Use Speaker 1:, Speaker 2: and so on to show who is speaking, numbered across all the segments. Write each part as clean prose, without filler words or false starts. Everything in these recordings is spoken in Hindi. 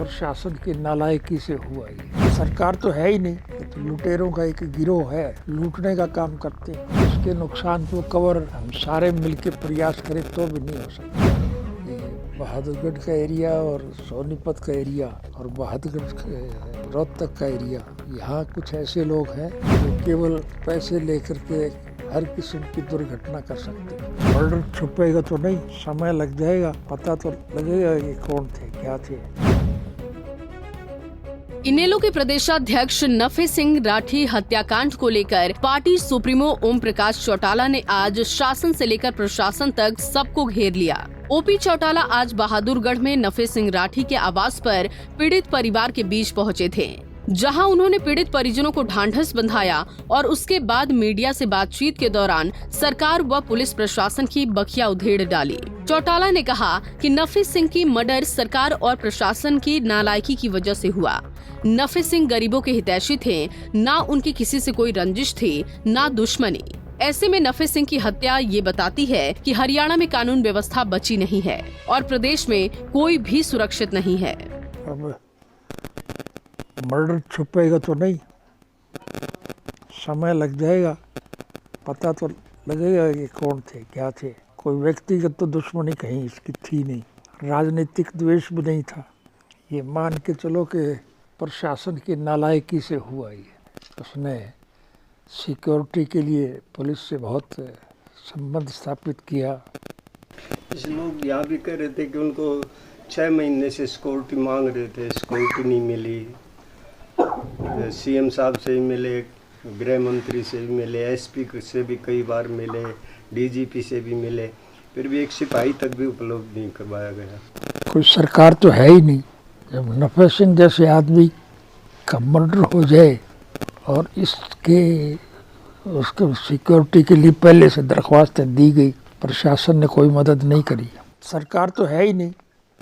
Speaker 1: प्रशासन की नालायकी से हुआ ये। सरकार तो है ही नहीं, तो लुटेरों का एक गिरोह है, लूटने का काम करते हैं। इसके नुकसान को कवर हम सारे मिलकर प्रयास करें तो भी नहीं हो सकता। बहादुरगढ़ का एरिया और सोनीपत का एरिया और बहादुरगढ़ रोहतक का एरिया, यहाँ कुछ ऐसे लोग हैं जो केवल पैसे लेकर के हर किस्म की दुर्घटना कर सकते हैं। मर्डर छुपेगा तो नहीं, समय लग जाएगा, पता तो लगेगा ये कौन थे, क्या थे।
Speaker 2: इनेलो के प्रदेशाध्यक्ष नफे सिंह राठी हत्याकांड को लेकर पार्टी सुप्रीमो ओम प्रकाश चौटाला ने आज शासन से लेकर प्रशासन तक सबको घेर लिया। ओपी चौटाला आज बहादुरगढ़ में नफे सिंह राठी के आवास पर पीड़ित परिवार के बीच पहुंचे थे, जहां उन्होंने पीड़ित परिजनों को ढांढस बंधाया और उसके बाद मीडिया से बातचीत के दौरान सरकार व पुलिस प्रशासन की बखिया उधेड़ डाली। चौटाला ने कहा कि नफे सिंह की मर्डर सरकार और प्रशासन की नालायकी की वजह से हुआ। नफे सिंह गरीबों के हितैषी थे, ना उनकी किसी से कोई रंजिश थी, ना दुश्मनी। ऐसे में नफे सिंह की हत्या ये बताती है कि हरियाणा में कानून व्यवस्था बची नहीं है और प्रदेश में कोई भी सुरक्षित नहीं है।
Speaker 1: मर्डर छुपेगा तो नहीं, समय लग जाएगा, पता तो लगेगा ये कौन थे, क्या थे। कोई व्यक्तिगत तो दुश्मनी कहीं इसकी थी नहीं, राजनीतिक द्वेष भी नहीं था। ये मान के चलो कि प्रशासन की नालायकी से हुआ ये। उसने सिक्योरिटी के लिए पुलिस से बहुत संबंध स्थापित किया।
Speaker 3: कुछ लोग यहाँ भी कह रहे थे कि उनको 6 महीने से सिक्योरिटी मांग रहे थे, सिक्योरिटी नहीं मिली। सीएम साहब से भी मिले, गृह मंत्री से भी मिले, एसपी से भी कई बार मिले, डीजीपी से भी मिले, फिर भी एक सिपाही तक भी उपलब्ध नहीं करवाया गया।
Speaker 1: कोई सरकार तो है ही नहीं। जब नफे सिंह जैसे आदमी का मर्डर हो जाए और उसके सिक्योरिटी के लिए पहले से दरख्वास्तें दी गई, प्रशासन ने कोई मदद नहीं करी। सरकार तो है ही नहीं,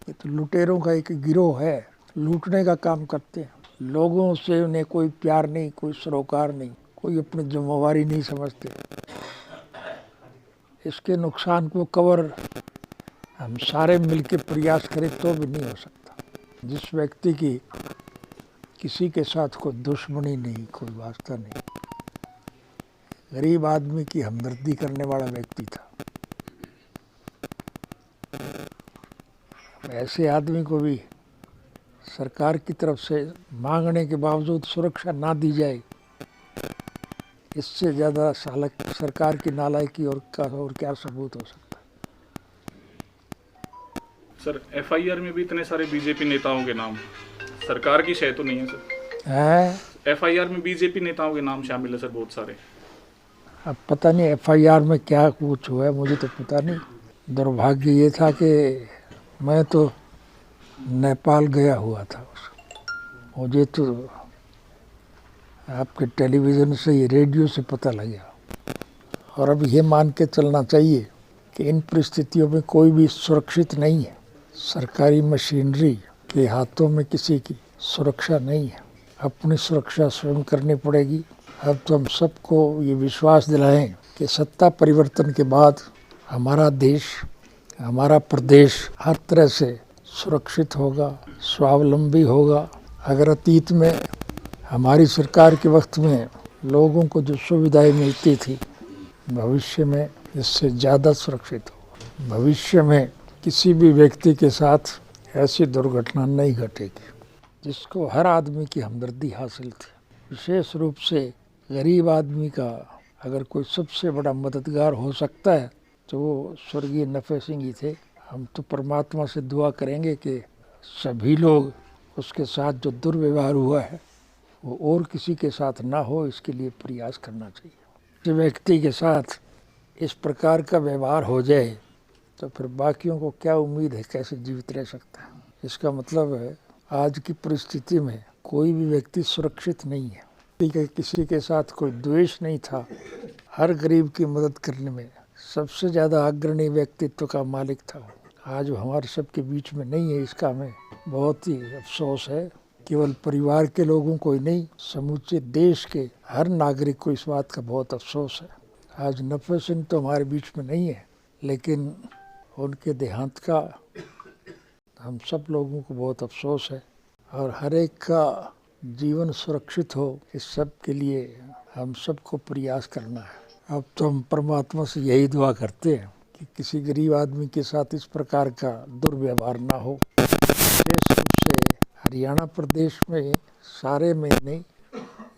Speaker 1: ये तो लुटेरों का एक गिरोह है, लूटने का काम करते हैं। लोगों से उन्हें कोई प्यार नहीं, कोई सरोकार नहीं, कोई अपनी जिम्मेवारी नहीं समझते। इसके नुकसान को कवर हम सारे मिलकर प्रयास करें तो भी नहीं हो सकता। जिस व्यक्ति की किसी के साथ कोई दुश्मनी नहीं, कोई वास्ता नहीं, गरीब आदमी की हमदर्दी करने वाला व्यक्ति था, ऐसे आदमी को भी सरकार की तरफ से मांगने के बावजूद सुरक्षा ना दी जाए, इससे ज़्यादा सरकार की नालायकी और क्या सबूत हो सकता है।
Speaker 4: सर एफआईआर में भी इतने सारे बीजेपी नेताओं के नाम, सरकार की शय तो नहीं है सर? एफआईआर में बीजेपी नेताओं के नाम शामिल है सर, बहुत सारे।
Speaker 1: अब पता नहीं एफआईआर में क्या कुछ हुआ है, मुझे तो पता नहीं। दुर्भाग्य ये था कि मैं तो नेपाल गया हुआ था, मुझे तो आपके टेलीविज़न से, ये रेडियो से पता लगा। और अब ये मान के चलना चाहिए कि इन परिस्थितियों में कोई भी सुरक्षित नहीं है। सरकारी मशीनरी के हाथों में किसी की सुरक्षा नहीं है, अपनी सुरक्षा स्वयं करनी पड़ेगी। अब तो हम सबको ये विश्वास दिलाएं कि सत्ता परिवर्तन के बाद हमारा देश, हमारा प्रदेश हर तरह से सुरक्षित होगा, स्वावलंबी होगा। अगर अतीत में हमारी सरकार के वक्त में लोगों को जो सुविधाएं मिलती थी, भविष्य में इससे ज़्यादा सुरक्षित होगा। भविष्य में किसी भी व्यक्ति के साथ ऐसी दुर्घटना नहीं घटेगी, जिसको हर आदमी की हमदर्दी हासिल थी। विशेष रूप से गरीब आदमी का अगर कोई सबसे बड़ा मददगार हो सकता है तो वो स्वर्गीय नफे सिंह ही थे। हम तो परमात्मा से दुआ करेंगे कि सभी लोग उसके साथ जो दुर्व्यवहार हुआ है वो और किसी के साथ ना हो, इसके लिए प्रयास करना चाहिए। किसी व्यक्ति के साथ इस प्रकार का व्यवहार हो जाए तो फिर बाकियों को क्या उम्मीद है, कैसे जीवित रह सकता है। इसका मतलब है आज की परिस्थिति में कोई भी व्यक्ति सुरक्षित नहीं है। किसी के साथ कोई द्वेष नहीं था, हर गरीब की मदद करने में सबसे ज़्यादा अग्रणी व्यक्तित्व का मालिक था। आज वो हमारे सबके बीच में नहीं है, इसका हमें बहुत ही अफसोस है। केवल परिवार के लोगों को ही नहीं, समूचे देश के हर नागरिक को इस बात का बहुत अफसोस है। आज नफे सिंह तो हमारे बीच में नहीं है, लेकिन उनके देहांत का हम सब लोगों को बहुत अफसोस है। और हर एक का जीवन सुरक्षित हो, इस सब के लिए हम सबको प्रयास करना है। अब तो हम परमात्मा से यही दुआ करते हैं कि किसी गरीब आदमी के साथ इस प्रकार का दुर्व्यवहार ना हो। विशेष रूप से हरियाणा प्रदेश में सारे में नहीं,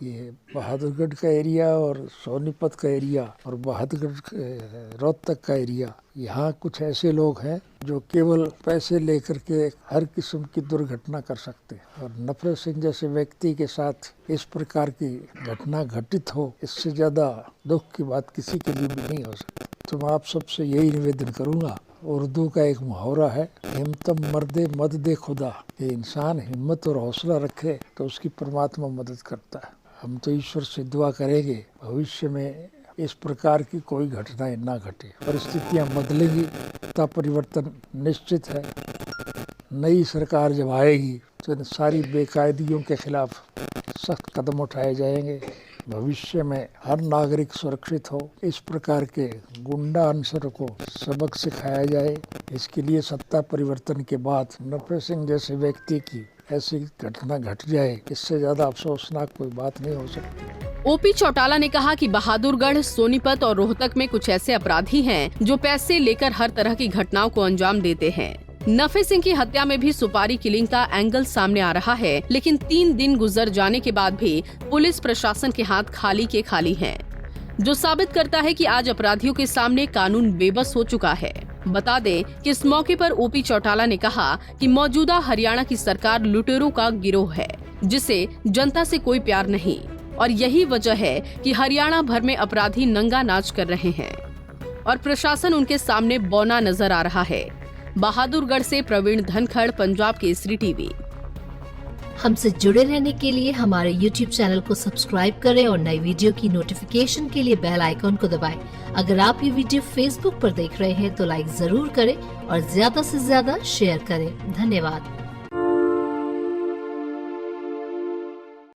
Speaker 1: ये बहादुरगढ़ का एरिया और सोनीपत का एरिया और बहादुरगढ़ रोहतक का एरिया, यहाँ कुछ ऐसे लोग हैं जो केवल पैसे लेकर के हर किस्म की दुर्घटना कर सकते हैं। और नफरत सिंह जैसे व्यक्ति के साथ इस प्रकार की घटना घटित हो, इससे ज़्यादा दुख की बात किसी के लिए भी नहीं हो सकती। तो मैं आप सबसे यही निवेदन करूँगा, उर्दू का एक मुहावरा है, हिम्मतम मर्दे मद दे खुदा, ये इंसान हिम्मत और हौसला रखे तो उसकी परमात्मा मदद करता है। हम तो ईश्वर से दुआ करेंगे भविष्य में इस प्रकार की कोई घटनाएं ना घटे। परिस्थितियां बदलेंगी तो परिवर्तन निश्चित है। नई सरकार जब आएगी तो इन सारी बेकायदियों के खिलाफ सख्त कदम उठाए जाएंगे। भविष्य में हर नागरिक सुरक्षित हो, इस प्रकार के गुंडा अनसर को सबक सिखाया जाए। इसके लिए सत्ता परिवर्तन के बाद नफरत सिंह जैसे व्यक्ति की ऐसी घटना घट जाए, इससे ज्यादा अफसोसनाक कोई बात नहीं हो सकती।
Speaker 2: ओपी चौटाला ने कहा कि बहादुरगढ़, सोनीपत और रोहतक में कुछ ऐसे अपराधी हैं जो पैसे लेकर हर तरह की घटनाओं को अंजाम देते हैं। नफे सिंह की हत्या में भी सुपारी किलिंग का एंगल सामने आ रहा है, लेकिन 3 दिन गुजर जाने के बाद भी पुलिस प्रशासन के हाथ खाली के खाली हैं, जो साबित करता है कि आज अपराधियों के सामने कानून बेबस हो चुका है। बता दें कि इस मौके पर ओपी चौटाला ने कहा कि मौजूदा हरियाणा की सरकार लुटेरों का गिरोह है, जिसे जनता से कोई प्यार नहीं, और यही वजह है कि हरियाणा भर में अपराधी नंगा नाच कर रहे हैं और प्रशासन उनके सामने बौना नजर आ रहा है। बहादुरगढ़ से प्रवीण धनखड़, पंजाब केसरी टीवी।
Speaker 5: हमसे जुड़े रहने के लिए हमारे YouTube चैनल को सब्सक्राइब करें और नई वीडियो की नोटिफिकेशन के लिए बेल आइकॉन को दबाएं। अगर आप ये वीडियो Facebook पर देख रहे हैं तो लाइक जरूर करें और ज्यादा से ज्यादा शेयर करें। धन्यवाद।